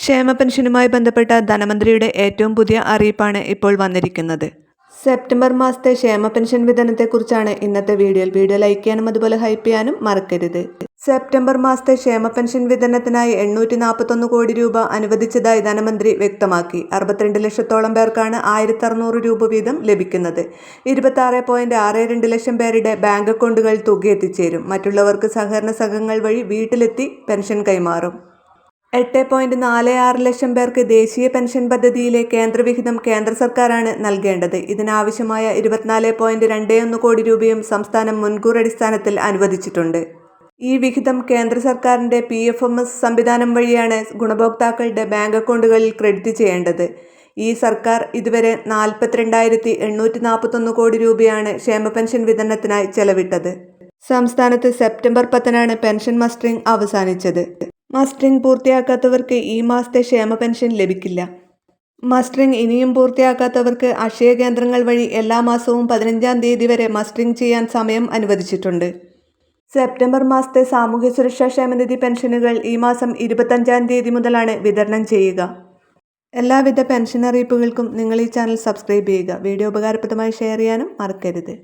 ക്ഷേമ പെൻഷനുമായി ബന്ധപ്പെട്ട ധനമന്ത്രിയുടെ ഏറ്റവും പുതിയ അറിയിപ്പാണ് ഇപ്പോൾ വന്നിരിക്കുന്നത്. സെപ്റ്റംബർ മാസത്തെ ക്ഷേമ പെൻഷൻ വിതരണത്തെക്കുറിച്ചാണ് ഇന്നത്തെ വീഡിയോ ലൈക്ക് ചെയ്യാനും അതുപോലെ ഹൈപ്പ് ചെയ്യാനും മറക്കരുത്. സെപ്റ്റംബർ മാസത്തെ ക്ഷേമ പെൻഷൻ വിതരണത്തിനായി 841 കോടി രൂപ അനുവദിച്ചതായി ധനമന്ത്രി വ്യക്തമാക്കി. 62 ലക്ഷത്തോളം പേർക്കാണ് 1600 രൂപ വീതം ലഭിക്കുന്നത്. 26.62 ലക്ഷം പേരുടെ ബാങ്ക് അക്കൗണ്ടുകൾ തുക എത്തിച്ചേരും. മറ്റുള്ളവർക്ക് സഹകരണ സംഘങ്ങൾ വഴി വീട്ടിലെത്തി പെൻഷൻ കൈമാറും. 8.46 ലക്ഷം പേർക്ക് ദേശീയ പെൻഷൻ പദ്ധതിയിലെ കേന്ദ്രവിഹിതം കേന്ദ്ര സർക്കാരാണ് നൽകേണ്ടത്. ഇതിനാവശ്യമായ 24.21 കോടി രൂപയും സംസ്ഥാനം മുൻകൂർ അടിസ്ഥാനത്തിൽ അനുവദിച്ചിട്ടുണ്ട്. ഈ വിഹിതം കേന്ദ്ര സർക്കാരിൻ്റെ PFMS സംവിധാനം വഴിയാണ് ഗുണഭോക്താക്കളുടെ ബാങ്ക് അക്കൗണ്ടുകളിൽ ക്രെഡിറ്റ് ചെയ്യേണ്ടത്. ഈ സർക്കാർ ഇതുവരെ 42,841 കോടി രൂപയാണ് ക്ഷേമ പെൻഷൻ വിതരണത്തിനായി ചെലവിട്ടത്. സംസ്ഥാനത്ത് സെപ്റ്റംബർ 10-നാണ് പെൻഷൻ മസ്റ്ററിംഗ് അവസാനിച്ചത്. മസ്റ്ററിംഗ് പൂർത്തിയാക്കാത്തവർക്ക് ഈ മാസത്തെ ക്ഷേമ പെൻഷൻ ലഭിക്കില്ല. മസ്റ്ററിംഗ് ഇനിയും പൂർത്തിയാക്കാത്തവർക്ക് അക്ഷയ കേന്ദ്രങ്ങൾ വഴി എല്ലാ മാസവും 15-ാം തീയതി വരെ മസ്റ്ററിംഗ് ചെയ്യാൻ സമയം അനുവദിച്ചിട്ടുണ്ട്. സെപ്റ്റംബർ മാസത്തെ സാമൂഹ്യ സുരക്ഷാ ക്ഷേമനിധി പെൻഷനുകൾ ഈ മാസം 25-ാം തീയതി മുതലാണ് വിതരണം ചെയ്യുക. എല്ലാവിധ പെൻഷൻ അറിയിപ്പുകൾക്കും നിങ്ങൾ ഈ ചാനൽ സബ്സ്ക്രൈബ് ചെയ്യുക. വീഡിയോ ഉപകാരപ്രദമായി ഷെയർ ചെയ്യാനും മറക്കരുത്.